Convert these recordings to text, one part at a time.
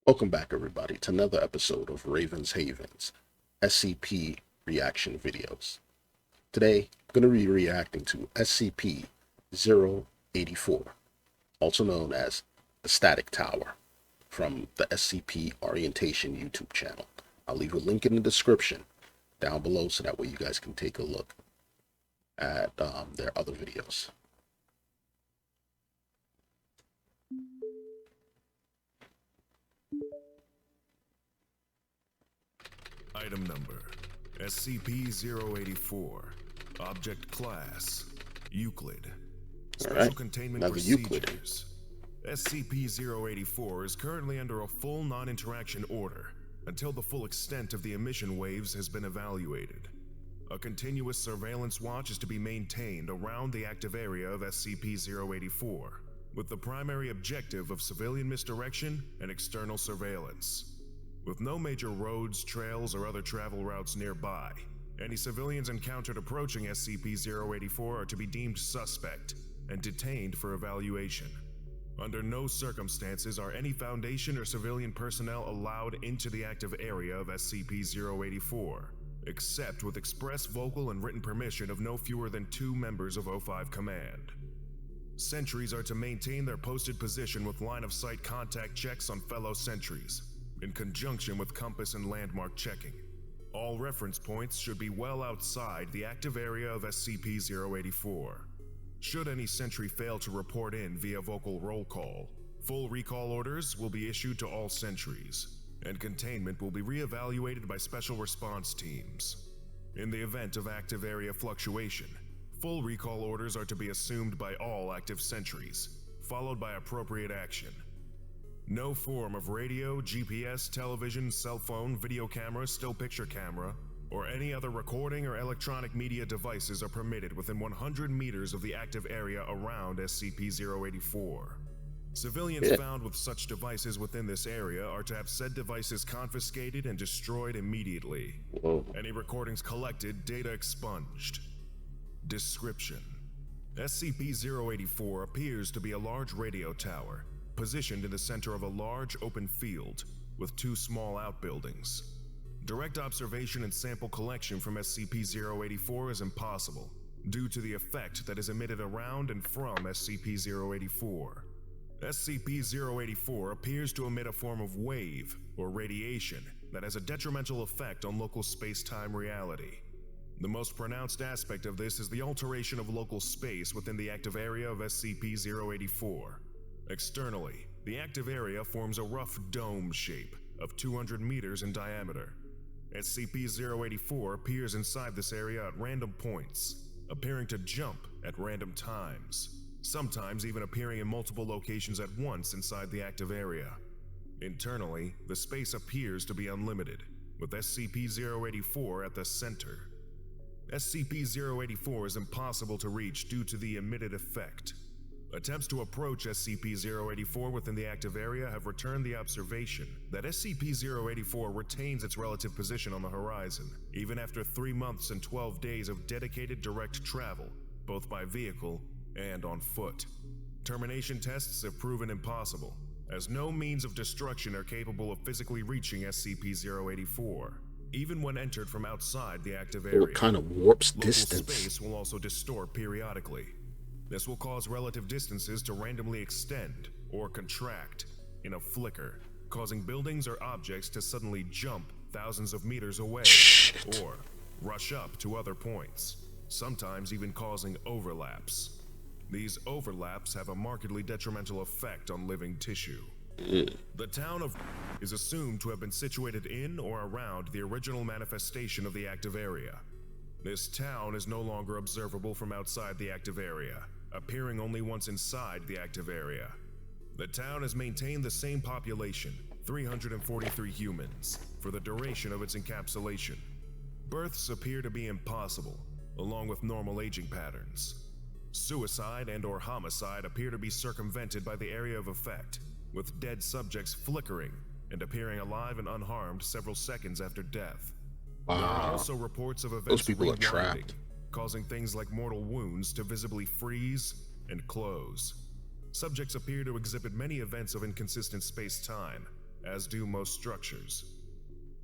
Welcome back, everybody, to another episode of Raven's Havens SCP reaction videos. Today, I'm going to be reacting to SCP-084, also known as the Static Tower, from the SCP Orientation YouTube channel. I'll leave a link in the description down below so that way you guys can take a look at their other videos. Item number SCP-084. Object class Euclid. Special containment another Euclid. procedures. SCP-084 is currently under a full non-interaction order until the full extent of the emission waves has been evaluated. A continuous surveillance watch is to be maintained around the active area of SCP-084, with the primary objective of civilian misdirection and external surveillance. With no major roads, trails, or other travel routes nearby, any civilians encountered approaching SCP-084 are to be deemed suspect and detained for evaluation. Under no circumstances are any Foundation or civilian personnel allowed into the active area of SCP-084, except with express vocal and written permission of no fewer than 2 members of O5 Command. Sentries are to maintain their posted position with line-of-sight contact checks on fellow sentries, in conjunction with compass and landmark checking. All reference points should be well outside the active area of SCP-084. Should any sentry fail to report in via vocal roll call, full recall orders will be issued to all sentries, and containment will be re-evaluated by special response teams. In the event of active area fluctuation, full recall orders are to be assumed by all active sentries, followed by appropriate action. No form of radio, GPS, television, cell phone, video camera, still picture camera, or any other recording or electronic media devices are permitted within 100 meters of the active area around SCP-084. Civilians found with such devices within this area are to have said devices confiscated and destroyed immediately. Any recordings collected, data expunged. Description: SCP-084 appears to be a large radio tower positioned in the center of a large open field with 2 small outbuildings. Direct observation and sample collection from SCP-084 is impossible due to the effect that is emitted around and from SCP-084. SCP-084 appears to emit a form of wave or radiation that has a detrimental effect on local space-time reality. The most pronounced aspect of this is the alteration of local space within the active area of SCP-084. Externally, the active area forms a rough dome shape of 200 meters in diameter. SCP-084 appears inside this area at random points, appearing to jump at random times, sometimes even appearing in multiple locations at once inside the active area. Internally, the space appears to be unlimited, with SCP-084 at the center. SCP-084 is impossible to reach due to the emitted effect. Attempts to approach SCP-084 within the active area have returned the observation that SCP-084 retains its relative position on the horizon, even after 3 months and 12 days of dedicated direct travel, both by vehicle and on foot. Termination tests have proven impossible, as no means of destruction are capable of physically reaching SCP-084, even when entered from outside the active area. It kind of warps Local distance. space will also distort periodically. This will cause relative distances to randomly extend or contract in a flicker, causing buildings or objects to suddenly jump thousands of meters away or rush up to other points, sometimes even causing overlaps. These overlaps have a markedly detrimental effect on living tissue. The town of is assumed to have been situated in or around the original manifestation of the active area. This town is no longer observable from outside the active area, appearing only once inside the active area. The town has maintained the same population, 343 humans, for the duration of its encapsulation. Births appear to be impossible, along with normal aging patterns. Suicide and/or homicide appear to be circumvented by the area of effect, with dead subjects flickering and appearing alive and unharmed several seconds after death. There are also reports of events people are rewinding, trapped, causing things like mortal wounds to visibly freeze and close. Subjects appear to exhibit many events of inconsistent space-time, as do most structures.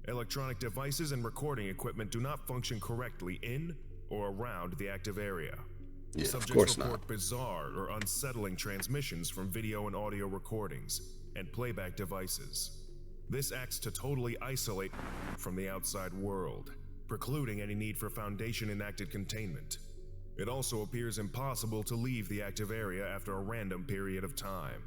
Electronic devices and recording equipment do not function correctly in or around the active area. Yeah, of Subjects course report not. bizarre or unsettling transmissions from video and audio recordings and playback devices. This acts to totally isolate from the outside world, precluding any need for Foundation-enacted containment. It also appears impossible to leave the active area after a random period of time.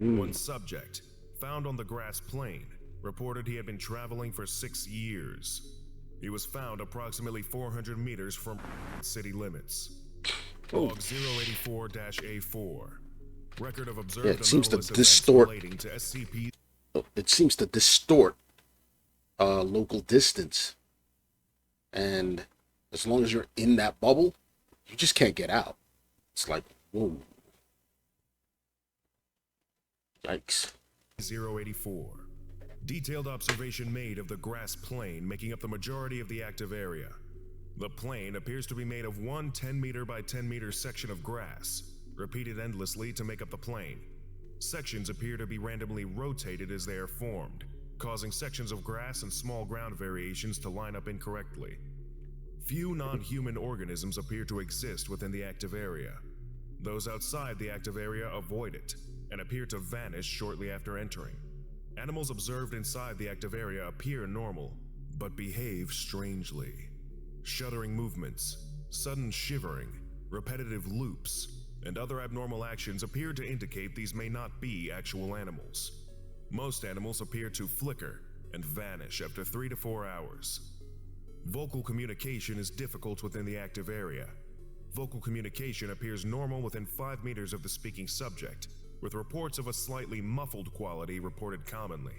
One subject, found on the grass plain, reported he had been traveling for 6 years. He was found approximately 400 meters from city limits. Log 084-A4. Record of observed it seems to anomalous events distort. relating to SCP. It seems to distort local distance, and as long as you're in that bubble, you just can't get out. It's like, whoa, yikes. 084. Detailed observation made of the grass plain making up the majority of the active area. The plain appears to be made of one 10-meter by 10-meter section of grass, repeated endlessly to make up the plain. Sections appear to be randomly rotated as they are formed, causing sections of grass and small ground variations to line up incorrectly. Few non-human organisms appear to exist within the active area. Those outside the active area avoid it and appear to vanish shortly after entering. Animals observed inside the active area appear normal, but behave strangely. Shuddering movements, sudden shivering, repetitive loops, and other abnormal actions appear to indicate these may not be actual animals. Most animals appear to flicker and vanish after 3 to 4 hours. Vocal communication is difficult within the active area. Vocal communication appears normal within 5 meters of the speaking subject, with reports of a slightly muffled quality reported commonly.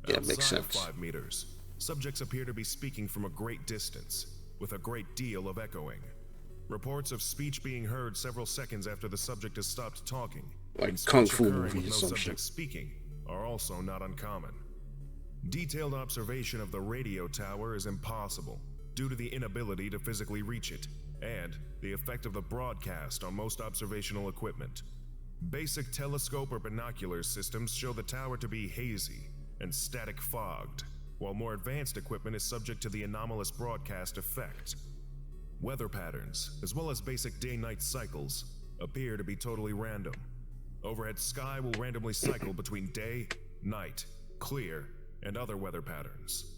Yeah, it makes Outside of sense. 5 meters, subjects appear to be speaking from a great distance, with a great deal of echoing. Reports of speech being heard several seconds after the subject has stopped talking, Like and Kung speech Fu occurring movie with or no some shit. subject speaking, are also not uncommon. Detailed observation of the radio tower is impossible due to the inability to physically reach it, and the effect of the broadcast on most observational equipment. Basic telescope or binocular systems show the tower to be hazy and static fogged, while more advanced equipment is subject to the anomalous broadcast effect. Weather patterns, as well as basic day-night cycles, appear to be totally random. Overhead sky will randomly cycle between day, night, clear, and other weather patterns.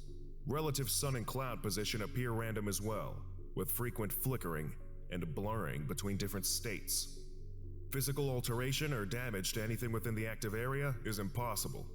Relative sun and cloud position appear random as well, with frequent flickering and blurring between different states. Physical alteration or damage to anything within the active area is impossible.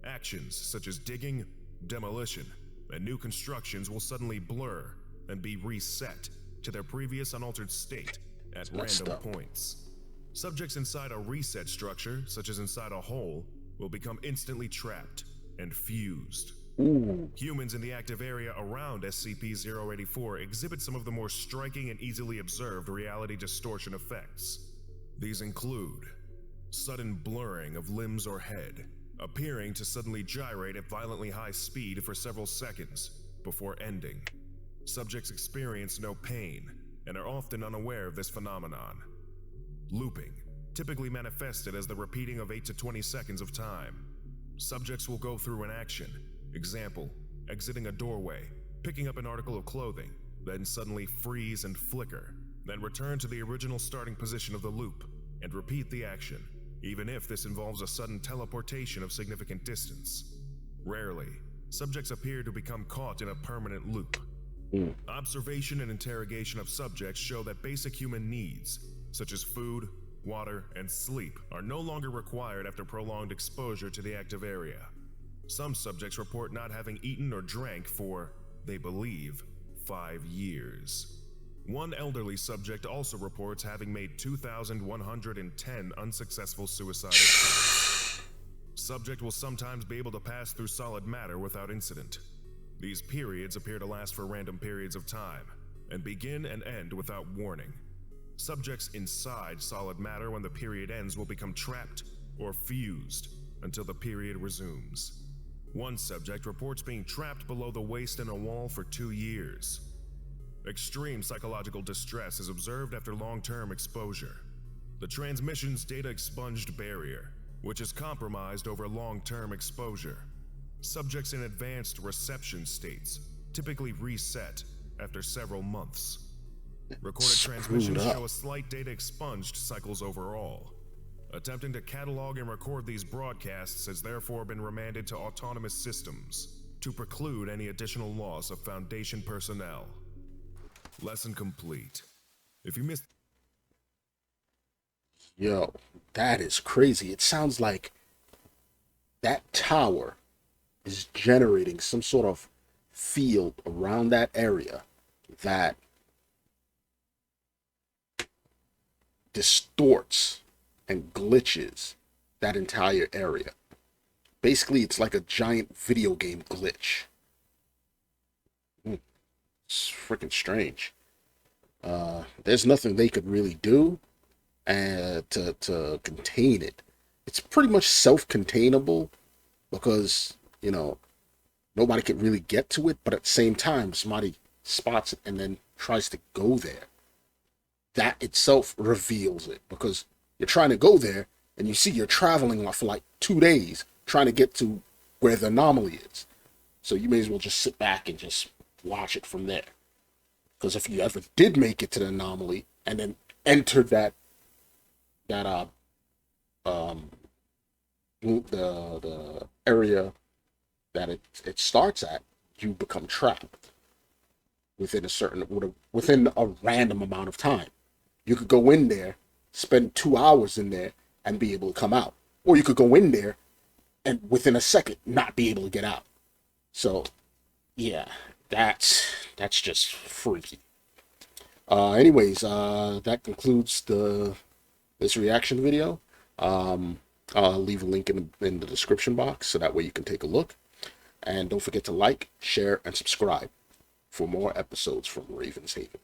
Actions such as digging, demolition, and new constructions will suddenly blur and be reset to their previous unaltered state at messed random up. points. Subjects inside a reset structure, such as inside a hole, will become instantly trapped and fused. Ooh, Humans in the active area around SCP-084 exhibit some of the more striking and easily observed reality distortion effects. These include sudden blurring of limbs or head, appearing to suddenly gyrate at violently high speed for several seconds before ending. Subjects experience no pain and are often unaware of this phenomenon. Looping, typically manifested as the repeating of 8 to 20 seconds of time. Subjects will go through an action, example, exiting a doorway, picking up an article of clothing, then suddenly freeze and flicker, then return to the original starting position of the loop, and repeat the action, even if this involves a sudden teleportation of significant distance. Rarely, subjects appear to become caught in a permanent loop. Observation and interrogation of subjects show that basic human needs, such as food, water, and sleep, are no longer required after prolonged exposure to the active area. Some subjects report not having eaten or drank for, they believe, 5 years. One elderly subject also reports having made 2,110 unsuccessful suicide attempts. Subject will sometimes be able to pass through solid matter without incident. These periods appear to last for random periods of time, and begin and end without warning. Subjects inside solid matter when the period ends will become trapped or fused until the period resumes. One subject reports being trapped below the waist in a wall for 2 years. Extreme psychological distress is observed after long-term exposure. The transmission's data expunged barrier, which is compromised over long-term exposure. Subjects in advanced reception states typically reset after several months. Recorded transmissions show a slight data expunged cycles overall. Attempting to catalog and record these broadcasts has therefore been remanded to autonomous systems to preclude any additional loss of Foundation personnel. Lesson complete. If you missed... Yo, that is crazy. It sounds like that tower is generating some sort of field around that area that distorts and glitches that entire area. Basically, it's like a giant video game glitch. It's freaking strange. There's nothing they could really do to contain it. It's pretty much self-containable because, you know, nobody can really get to it, but at the same time, somebody spots it and then tries to go there. That itself reveals it, because you're trying to go there and you see you're traveling for like 2 days trying to get to where the anomaly is. So you may as well just sit back and just watch it from there. Because if you ever did make it to the anomaly and then entered the area that it starts at, you become trapped within a random amount of time. You could go in there, spend 2 hours in there, and be able to come out. Or you could go in there and within a second not be able to get out. So, yeah, that's just freaky. Anyways, that concludes this reaction video. I'll leave a link in the description box so that way you can take a look. And don't forget to like, share, and subscribe for more episodes from Raven's Haven.